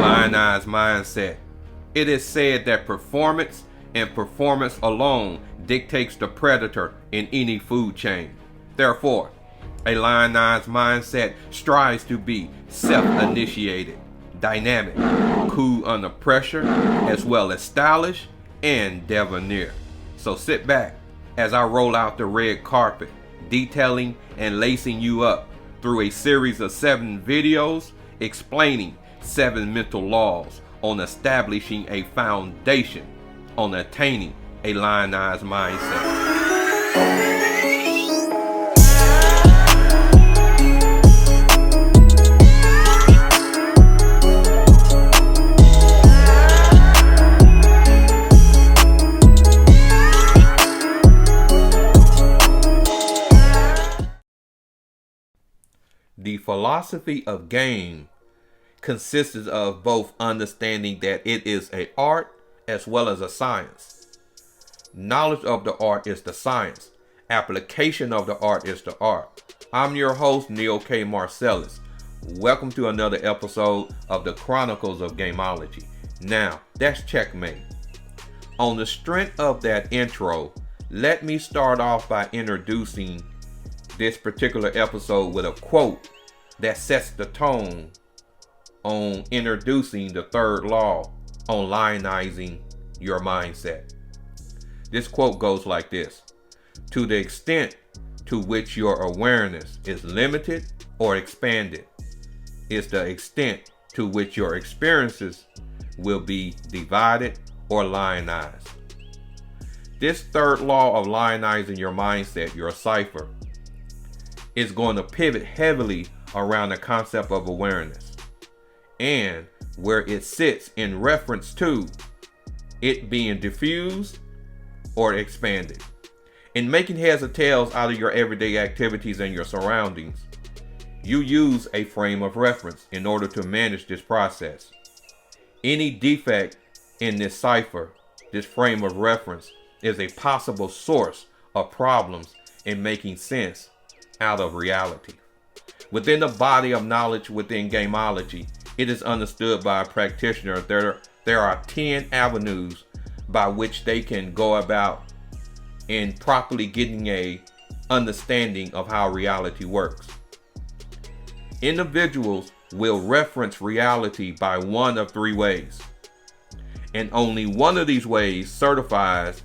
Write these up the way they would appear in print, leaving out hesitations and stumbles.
lionized mindset. It is said that performance and performance alone dictates the predator in any food chain. Therefore, a lionized mindset strives to be self-initiated, dynamic, cool under pressure, as well as stylish and debonair. So sit back as I roll out the red carpet, detailing and lacing you up through a series of 7 videos explaining 7 mental laws on establishing a foundation on attaining a lionized mindset. The philosophy of game consists of both understanding that it is an art as well as a science. Knowledge of the art is the science. Application of the art is the art. I'm your host, Neil K. Marcellus. Welcome to another episode of the Chronicles of Gameology. Now, that's checkmate. On the strength of that intro, let me start off by introducing this particular episode with a quote that sets the tone on introducing the third law on lionizing your mindset. This quote goes like this: to the extent to which your awareness is limited or expanded is the extent to which your experiences will be divided or lionized. This third law of lionizing your mindset, your cipher, is going to pivot heavily around the concept of awareness and where it sits in reference to it being diffused or expanded. In making heads or tails out of your everyday activities and your surroundings, you use a frame of reference in order to manage this process. Any defect in this cipher, this frame of reference, is a possible source of problems in making sense out of reality. Within the body of knowledge within gameology, it is understood by a practitioner that there are 10 avenues by which they can go about in properly getting a understanding of how reality works. Individuals will reference reality by one of 3 ways, and only one of these ways certifies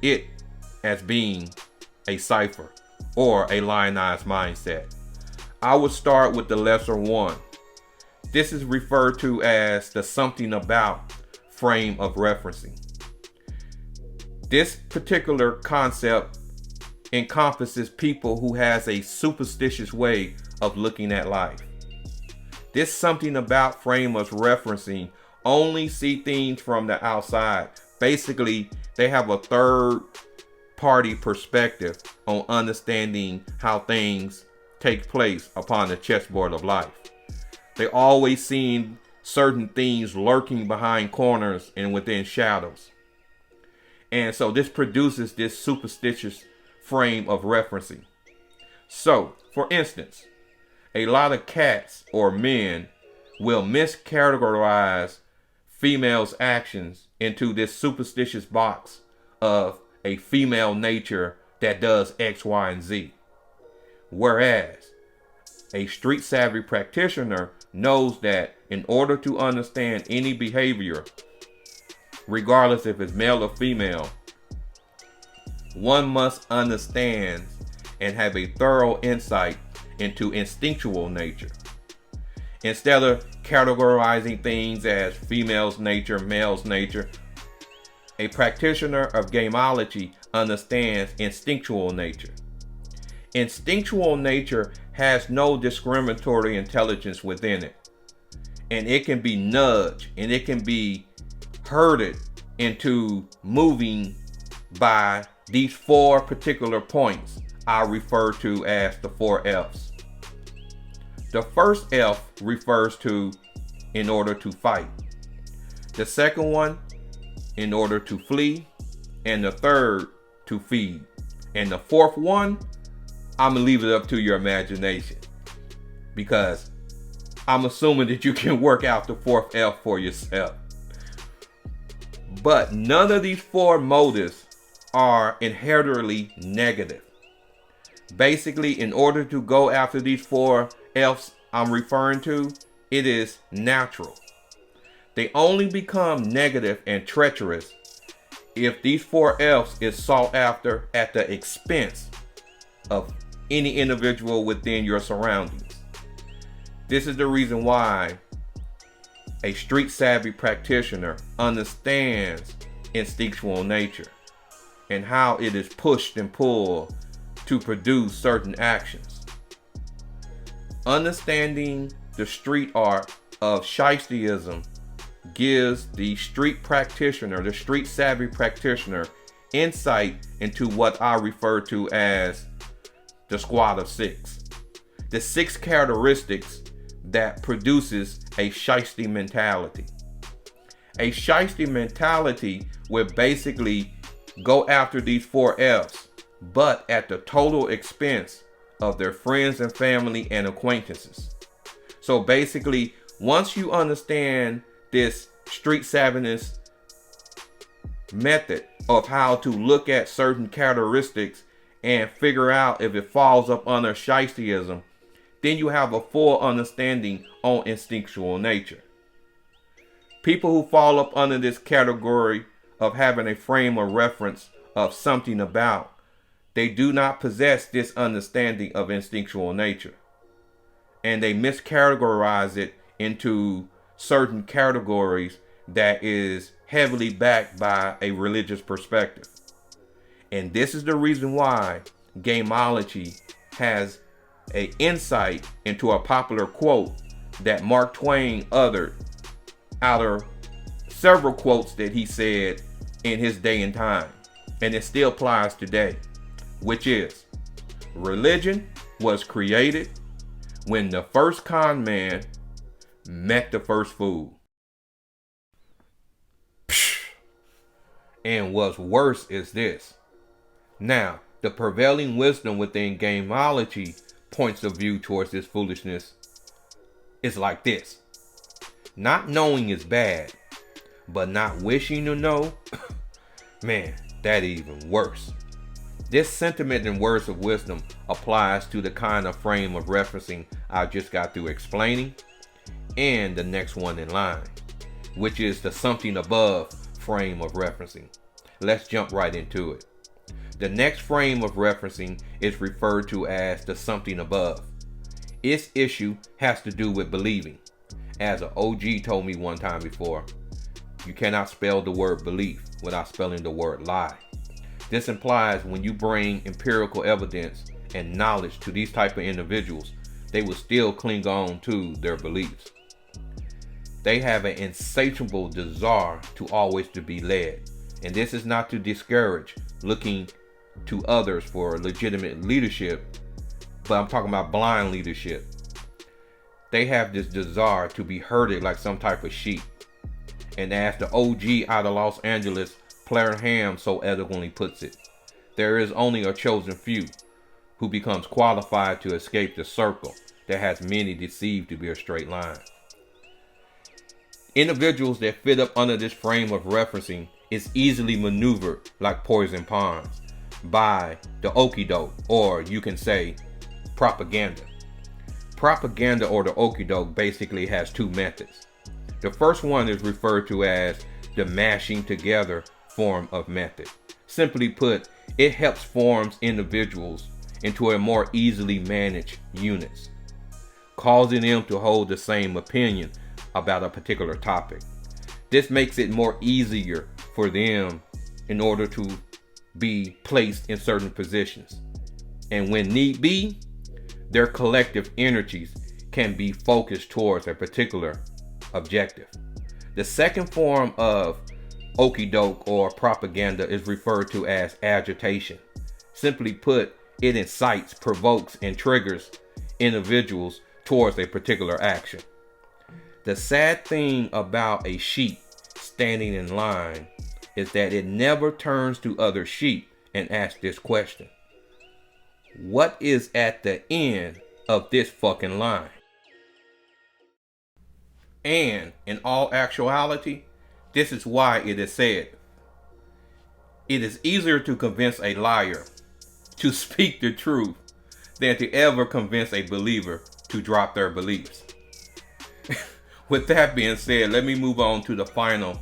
it as being a cipher or a lionized mindset. I would start with the lesser one. This is referred to as the something about frame of referencing. This particular concept encompasses people who has a superstitious way of looking at life. This something about frame of referencing only see things from the outside. Basically, they have a third party perspective on understanding how things take place upon the chessboard of life. They always see certain things lurking behind corners and within shadows. And so this produces this superstitious frame of referencing. So, for instance, a lot of cats or men will miscategorize females' actions into this superstitious box of a female nature that does X, Y, and Z. Whereas a street savvy practitioner knows that in order to understand any behavior, regardless if it's male or female, one must understand and have a thorough insight into instinctual nature. Instead of categorizing things as female's nature, male's nature, a practitioner of gameology understands instinctual nature. Instinctual nature has no discriminatory intelligence within it. And it can be nudged and it can be herded into moving by these 4 particular points I refer to as the 4 F's. The first F refers to in order to fight. The second one, in order to flee. And the third, to feed. And the fourth one, I'm going to leave it up to your imagination, because I'm assuming that you can work out the fourth F for yourself. But none of these four motives are inherently negative. Basically, in order to go after these four F's I'm referring to, it is natural. They only become negative and treacherous if these four F's is sought after at the expense of any individual within your surroundings. This is the reason why a street savvy practitioner understands instinctual nature and how it is pushed and pulled to produce certain actions. Understanding the street art of shysteism gives the street practitioner, the street savvy practitioner, insight into what I refer to as the squad of six. The six characteristics that produces a shysty mentality. A shysty mentality will basically go after these four F's, but at the total expense of their friends and family and acquaintances. So basically, once you understand this street savviness method of how to look at certain characteristics and figure out if it falls up under shysteism, then you have a full understanding on instinctual nature. People who fall up under this category of having a frame of reference of something about, they do not possess this understanding of instinctual nature. And they miscategorize it into certain categories that is heavily backed by a religious perspective. And this is the reason why gameology has an insight into a popular quote that Mark Twain uttered out of several quotes that he said in his day and time, and it still applies today, which is, religion was created when the first con man met the first fool. And what's worse is this. Now, the prevailing wisdom within gameology points of view towards this foolishness is like this. Not knowing is bad, but not wishing to know, man, that even worse. This sentiment and words of wisdom applies to the kind of frame of referencing I just got through explaining, and the next one in line, which is the something above frame of referencing. Let's jump right into it. The next frame of referencing is referred to as the something above. Its issue has to do with believing. As an OG told me one time before, you cannot spell the word belief without spelling the word lie. This implies when you bring empirical evidence and knowledge to these type of individuals, they will still cling on to their beliefs. They have an insatiable desire to always to be led. And this is not to discourage looking to others for legitimate leadership, but I'm talking about blind leadership. They have this desire to be herded like some type of sheep. And as the OG out of Los Angeles, Claire Ham so eloquently puts it, there is only a chosen few who becomes qualified to escape the circle that has many deceived to be a straight line. Individuals that fit up under this frame of referencing is easily maneuvered like poison pawns by the okie doke, or you can say propaganda. Propaganda or the okie doke basically has two methods. The first one is referred to as the mashing together form of method. Simply put, it helps form individuals into a more easily managed units, causing them to hold the same opinion about a particular topic. This makes it more easier for them in order to be placed in certain positions. And when need be, their collective energies can be focused towards a particular objective. The second form of okie doke or propaganda is referred to as agitation. Simply put, it incites, provokes, and triggers individuals towards a particular action. The sad thing about a sheep standing in line is that it never turns to other sheep and asks this question: what is at the end of this fucking line? And in all actuality, this is why it is said, it is easier to convince a liar to speak the truth than to ever convince a believer to drop their beliefs. With that being said, let me move on to the final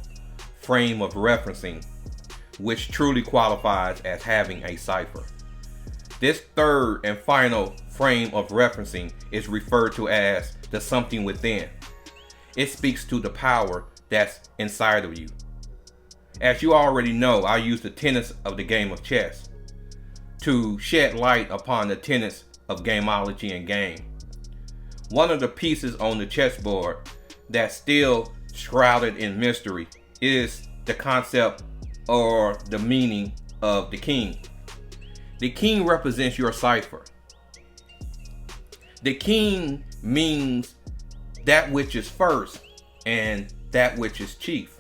frame of referencing, which truly qualifies as having a cipher. This third and final frame of referencing is referred to as the something within. It speaks to the power that's inside of you. As you already know, I use the tenets of the game of chess to shed light upon the tenets of gameology and game. One of the pieces on the chessboard that's still shrouded in mystery is the concept or the meaning of the king. The king represents your cipher. The king means that which is first and that which is chief.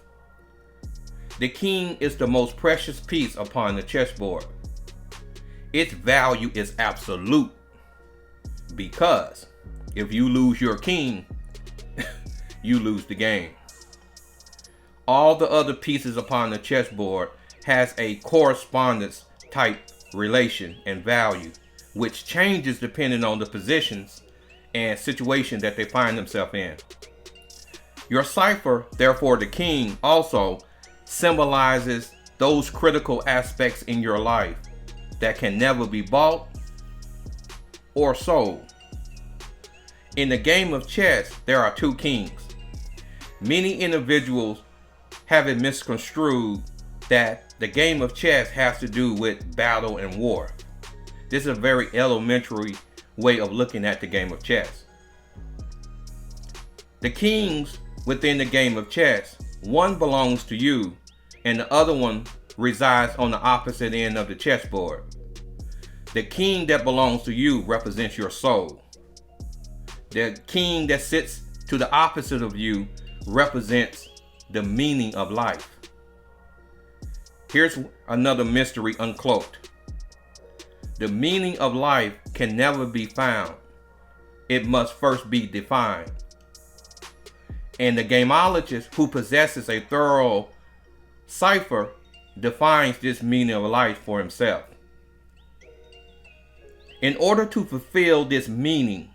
The king is the most precious piece upon the chessboard. Its value is absolute, because if you lose your king, you lose the game. All the other pieces upon the chessboard has a correspondence type relation and value, which changes depending on the positions and situation that they find themselves in. Your cipher, therefore the king, also symbolizes those critical aspects in your life that can never be bought or sold. In the game of chess, there are two kings. Many individuals have it misconstrued that the game of chess has to do with battle and war. This is a very elementary way of looking at the game of chess. The kings within the game of chess, one belongs to you and the other one resides on the opposite end of the chessboard. The king that belongs to you represents your soul. The king that sits to the opposite of you represents the meaning of life. Here's another mystery uncloaked. The meaning of life can never be found. It must first be defined. And the gameologist who possesses a thorough cipher defines this meaning of life for himself. In order to fulfill this meaning,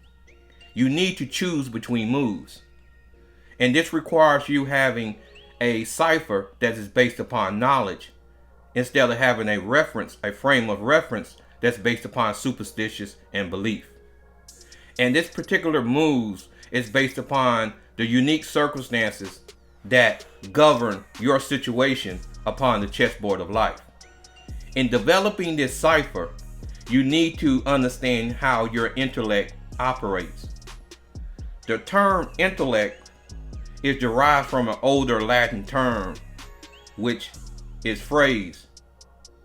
you need to choose between moves. And this requires you having a cipher that is based upon knowledge instead of having a reference, a frame of reference that's based upon superstitions and belief. And this particular moves is based upon the unique circumstances that govern your situation upon the chessboard of life. In developing this cipher, you need to understand how your intellect operates. The term intellect is derived from an older Latin term, which is phrase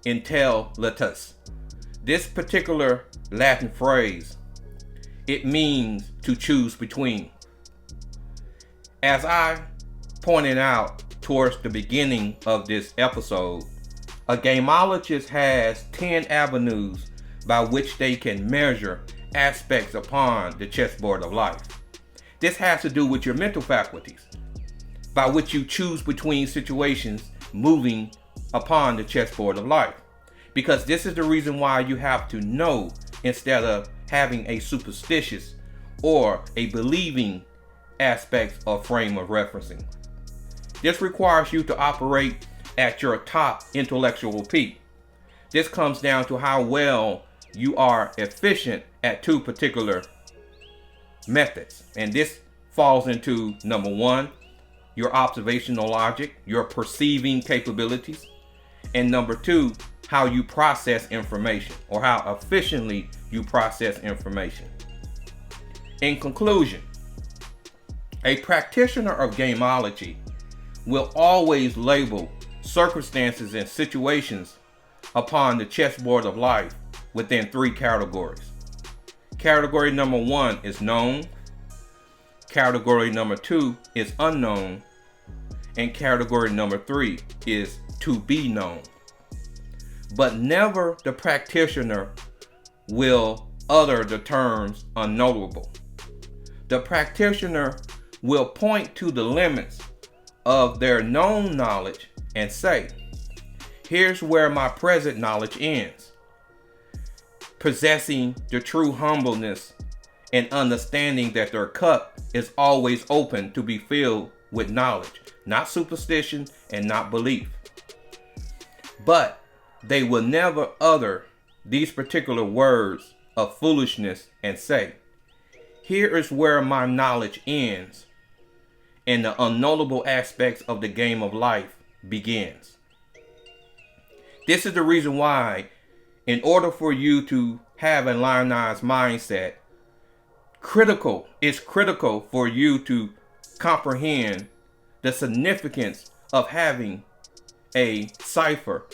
intellitus. This particular Latin phrase, it means to choose between. As I pointed out towards the beginning of this episode, a gameologist has 10 avenues by which they can measure aspects upon the chessboard of life. This has to do with your mental faculties, by which you choose between situations moving upon the chessboard of life. Because this is the reason why you have to know instead of having a superstitious or a believing aspect or frame of referencing. This requires you to operate at your top intellectual peak. This comes down to how well you are efficient at two particular methods. And this falls into number one, your observational logic, your perceiving capabilities. And number two, how you process information or how efficiently you process information. In conclusion, a practitioner of gameology will always label circumstances and situations upon the chessboard of life within three categories. Category number one is known. Category number two is unknown. And category number three is to be known. But never the practitioner will utter the terms unknowable. The practitioner will point to the limits of their known knowledge and say, here's where my present knowledge ends. Possessing the true humbleness and understanding that their cup is always open to be filled with knowledge, not superstition and not belief. But they will never utter these particular words of foolishness and say, here is where my knowledge ends and the unknowable aspects of the game of life begins. This is the reason why, in order for you to have a lionized mindset, it's critical for you to comprehend the significance of having a cipher,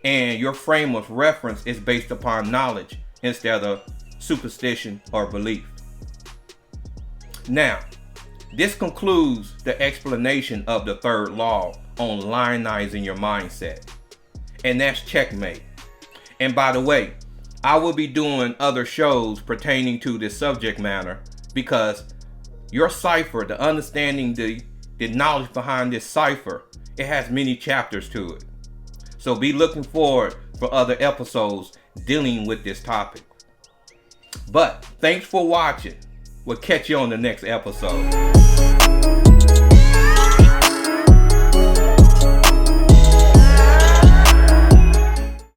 and your frame of reference is based upon knowledge instead of superstition or belief. Now, this concludes the explanation of the third law on lionizing your mindset, and that's checkmate. And by the way, I will be doing other shows pertaining to this subject matter, because your cipher, the understanding the knowledge behind this cipher, it has many chapters to it. So be looking forward for other episodes dealing with this topic. But thanks for watching. We'll catch you on the next episode.